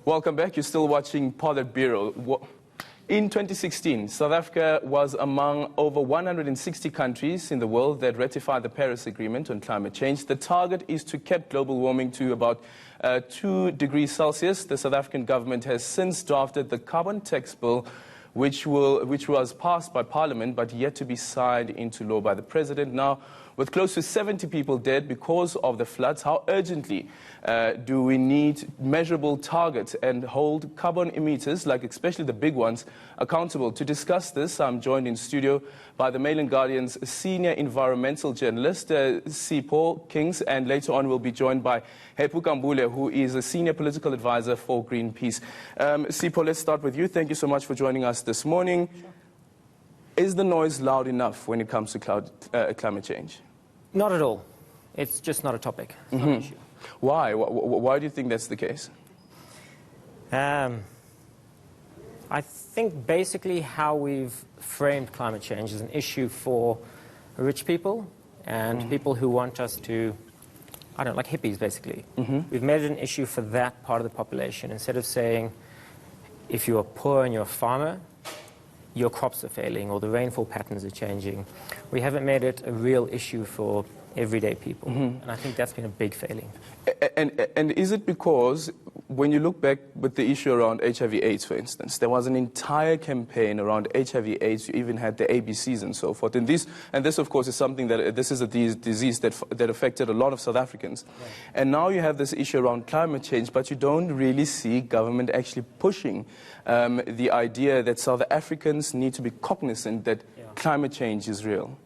Welcome back. You're still watching Politbureau. In 2016, South Africa was among over 160 countries in the world that ratified the Paris Agreement on climate change. The target is to cap global warming to about 2 degrees Celsius. The South African government has since drafted the carbon tax bill, which was passed by Parliament but yet to be signed into law by the President. Now, with close to 70 people dead because of the floods, how urgently do we need measurable targets and hold carbon emitters, like especially the big ones, accountable? To discuss this, I'm joined in studio by the Mail and Guardian's senior environmental journalist, Sipho Kings, and later on we'll be joined by Hepu Kambule, who is a senior political advisor for Greenpeace. Sipho, let's start with you. Thank you so much for joining us this morning. Sure. Is the noise loud enough when it comes to climate change? Not at all. It's just not a topic. It's not an issue. Why? Why do you think that's the case? I think basically how we've framed climate change is an issue for rich people and people who want us to, I don't know, like hippies basically. We've made it an issue for that part of the population instead of saying if you're poor and you're a farmer, your crops are failing or the rainfall patterns are changing. We haven't made it a real issue for everyday people. And I think that's been a big failing. And is it because when you look back with the issue around HIV/AIDS, for instance, there was an entire campaign around HIV/AIDS. You even had the ABCs and so forth. And this, of course, is something that this is a disease that affected a lot of South Africans. Right. And now you have this issue around climate change, but you don't really see government actually pushing the idea that South Africans need to be cognizant that climate change is real.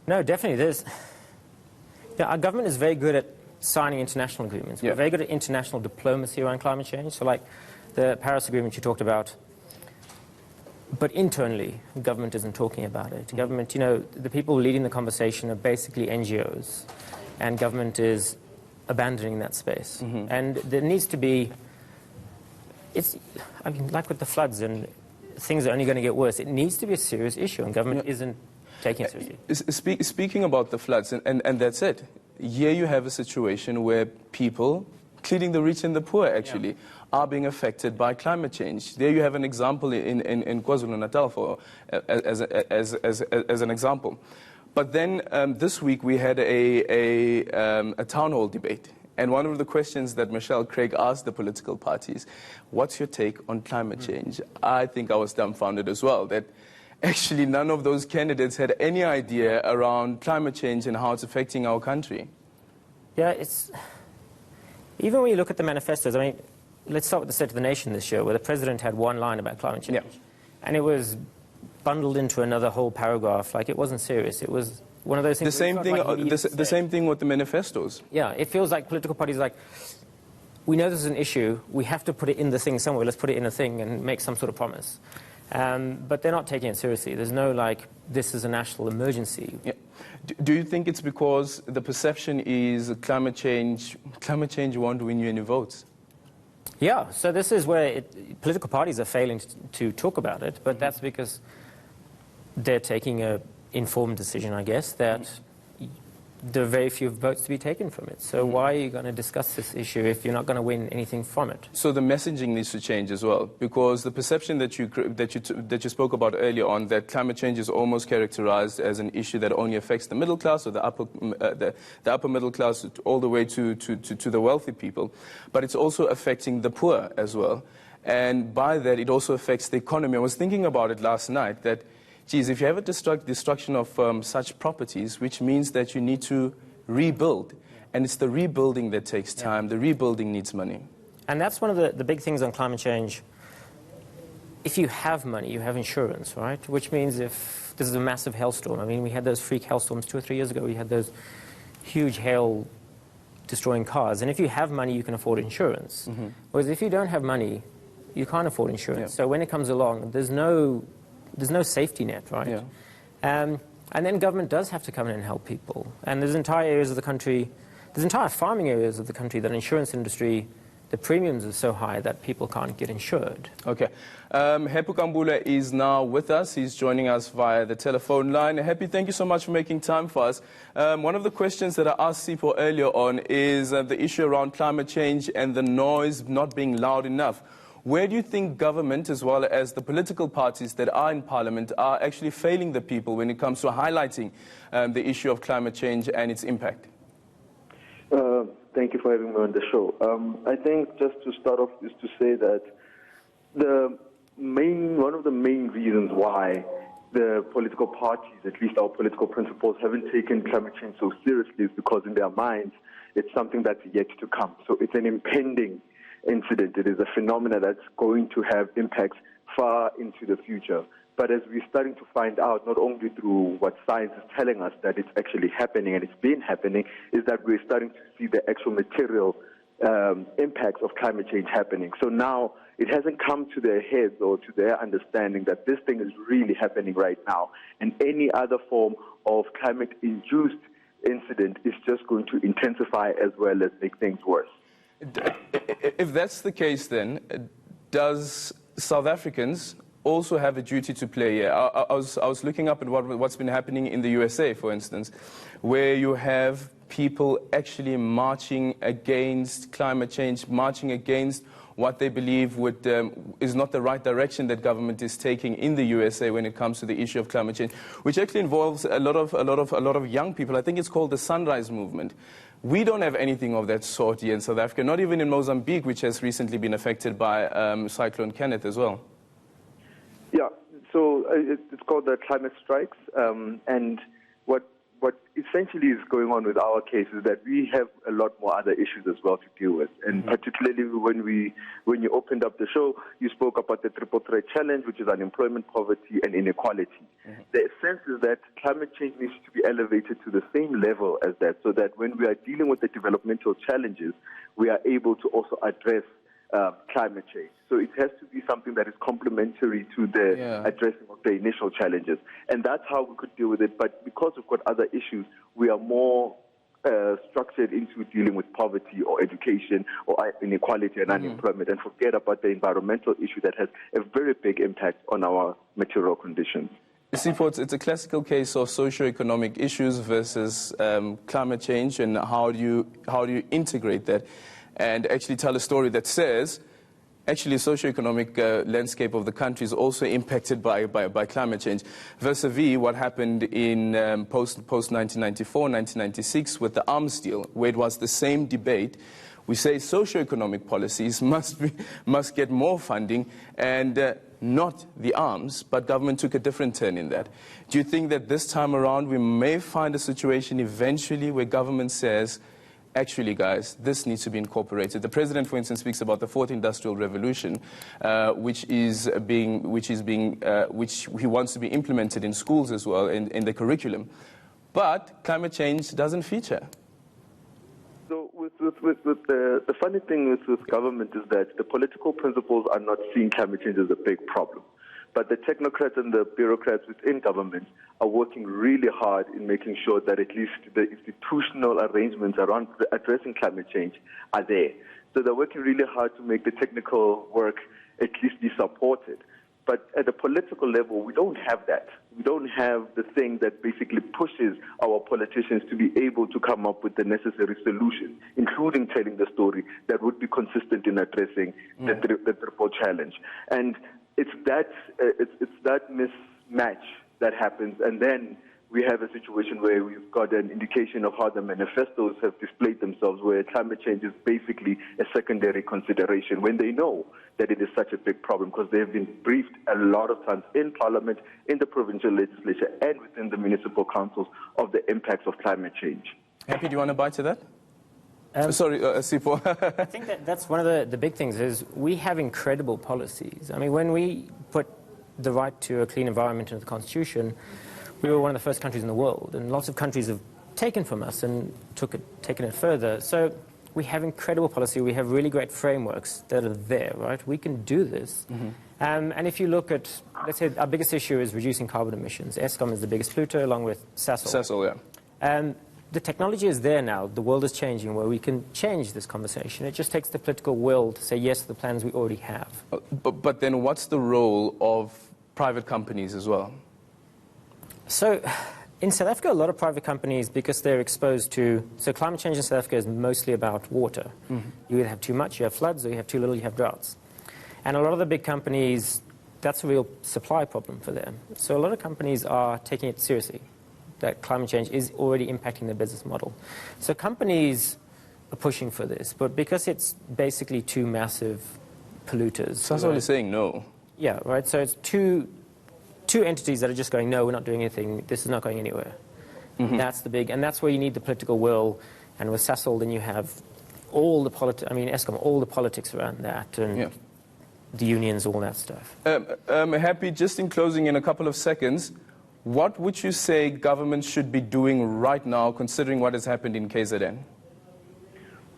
No, definitely. Our government is very good at signing international agreements. We're very good at international diplomacy around climate change. So like the Paris Agreement you talked about. But internally, government isn't talking about it. Government, you know, the people leading the conversation are basically NGOs. And government is abandoning that space. And there needs to be, I mean, like with the floods and things are only going to get worse. It needs to be a serious issue and government isn't taking it seriously. Speaking about the floods, and that's it. Here you have a situation where people, including the rich and the poor actually, are being affected by climate change. There you have an example in KwaZulu-Natal as an example. But then this week we had a town hall debate. And one of the questions that Michelle Craig asked the political parties, what's your take on climate change? I think I was dumbfounded as well, that actually none of those candidates had any idea around climate change and how it's affecting our country. Yeah, even when you look at the manifestos, I mean, let's start with the State of the Nation this year, where the President had one line about climate change. And it was bundled into another whole paragraph, like it wasn't serious. It was one of those things. The same thing with the manifestos. Yeah, it feels like political parties like, we know this is an issue, we have to put it in the thing somewhere, let's put it in a thing and make some sort of promise. But they're not taking it seriously. There's no, like, this is a national emergency. Yeah. Do you think it's because the perception is climate change won't win you any votes? Yeah, so this is where political parties are failing to talk about it, but that's because they're taking an informed decision, I guess, that there are very few votes to be taken from it. So why are you going to discuss this issue if you're not going to win anything from it? So the messaging needs to change as well, because the perception that you spoke about earlier on, that climate change is almost characterized as an issue that only affects the middle class or the upper middle class all the way to the wealthy people, but it's also affecting the poor as well. And by that, it also affects the economy. I was thinking about it last night, that geez, if you have a destruction of such properties, which means that you need to rebuild, and it's the rebuilding that takes time. The rebuilding needs money. And that's one of the big things on climate change. If you have money, you have insurance, right? Which means if this is a massive hailstorm, I mean, we had those freak hailstorms 2 or 3 years ago. We had those huge hail destroying cars. And if you have money, you can afford insurance. Whereas if you don't have money, you can't afford insurance. So when it comes along, there's no safety net, right? And then government does have to come in and help people. And there's entire areas of the country, there's entire farming areas of the country that the insurance industry the premiums are so high that people can't get insured. Okay. Happy Kambula is now with us. He's joining us via the telephone line. Happy, thank you so much for making time for us. One of the questions that I asked Sipho earlier on is the issue around climate change and the noise not being loud enough. Where do you think government, as well as the political parties that are in parliament, are actually failing the people when it comes to highlighting the issue of climate change and its impact? Thank you for having me on the show. I think just to start off is to say that one of the main reasons why the political parties, at least our political principles, haven't taken climate change so seriously is because in their minds it's something that's yet to come. So it's an impending incident. It is a phenomenon that's going to have impacts far into the future. But as we're starting to find out, not only through what science is telling us that it's actually happening and it's been happening, is that we're starting to see the actual material impacts of climate change happening. So now it hasn't come to their heads or to their understanding that this thing is really happening right now. And any other form of climate-induced incident is just going to intensify as well as make things worse. If that's the case, then, does South Africans also have a duty to play here? I was looking up at what's been happening in the USA, for instance, where you have people actually marching against climate change, marching against what they believe is not the right direction that government is taking in the USA when it comes to the issue of climate change, which actually involves a lot of young people. I think it's called the Sunrise Movement. We don't have anything of that sort here in South Africa, not even in Mozambique, which has recently been affected by Cyclone Kenneth as well. Yeah, so it's called the climate strikes, and what essentially is going on with our case is that we have a lot more other issues as well to deal with, and particularly when you opened up the show, you spoke about the triple threat challenge, which is unemployment, poverty, and inequality. The sense is that climate change needs to be elevated to the same level as that, so that when we are dealing with the developmental challenges, we are able to also address climate change. So it has to be something that is complementary to the addressing of the initial challenges. And that's how we could deal with it. But because we've got other issues, we are more structured into dealing with poverty or education or inequality and unemployment, and forget about the environmental issue that has a very big impact on our material conditions. Sipho, it's a classical case of socio-economic issues versus climate change, and how do you integrate that and actually tell a story that says, actually, the socio-economic landscape of the country is also impacted by climate change. Vis-a-vis what happened in post-1994, 1996 with the arms deal, where it was the same debate. We say socio-economic policies must get more funding and not the arms, but government took a different turn in that. Do you think that this time around we may find a situation eventually where government says, actually, guys, this needs to be incorporated? The president, for instance, speaks about the fourth industrial revolution, which he wants to be implemented in schools as well, in the curriculum. But climate change doesn't feature. So the funny thing with government is that the political principles are not seeing climate change as a big problem. But the technocrats and the bureaucrats within government are working really hard in making sure that at least the institutional arrangements around addressing climate change are there. So they're working really hard to make the technical work at least be supported. But at the political level, we don't have that. We don't have the thing that basically pushes our politicians to be able to come up with the necessary solutions, including telling the story that would be consistent in addressing the triple challenge. And it's that mismatch that happens, and then we have a situation where we've got an indication of how the manifestos have displayed themselves, where climate change is basically a secondary consideration when they know that it is such a big problem, because they have been briefed a lot of times in Parliament, in the provincial legislature, and within the municipal councils of the impacts of climate change. Happy, do you want to bite to that? Sorry, Sipho. I think that's one of the big things is we have incredible policies. I mean, when we put the right to a clean environment into the Constitution, we were one of the first countries in the world, and lots of countries have taken from us and taken it further. So we have incredible policy. We have really great frameworks that are there, right? We can do this. And if you look at, let's say, our biggest issue is reducing carbon emissions. Eskom is the biggest polluter, along with Sasol. Sasol, yeah. the technology is there now. The world is changing where we can change this conversation. It just takes the political will to say yes to the plans we already have. But then what's the role of private companies as well? So in South Africa, a lot of private companies, because they're exposed to... So climate change in South Africa is mostly about water. Mm-hmm. You either have too much, you have floods, or you have too little, you have droughts. And a lot of the big companies, that's a real supply problem for them. So a lot of companies are taking it seriously, that climate change is already impacting their business model. So companies are pushing for this, but because it's basically two massive polluters... So that's what you're saying, no. Yeah, right. So it's two entities that are just going, no, we're not doing anything, this is not going anywhere. Mm-hmm. That's the big... And that's where you need the political will. And with Sasol, then you have all the Eskom, all the politics around that, and the unions, all that stuff. Happy, just in closing in a couple of seconds, what would you say government should be doing right now, considering what has happened in KZN?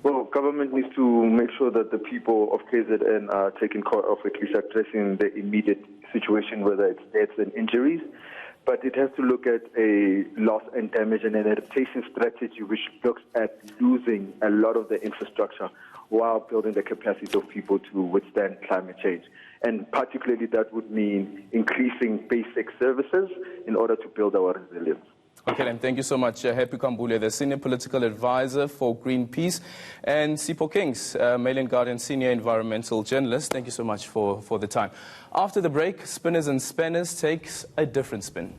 Well, government needs to make sure that the people of KZN are taken care of, at least addressing the immediate situation, whether it's deaths and injuries. But it has to look at a loss and damage and an adaptation strategy which looks at losing a lot of the infrastructure while building the capacity of people to withstand climate change. And particularly that would mean increasing basic services in order to build our resilience. Okay, then thank you so much, Happy Kambule, the Senior Political Advisor for Greenpeace, and Sipho Kings, Mail and Guardian Senior Environmental Journalist. Thank you so much for the time. After the break, Spinners and Spanners takes a different spin.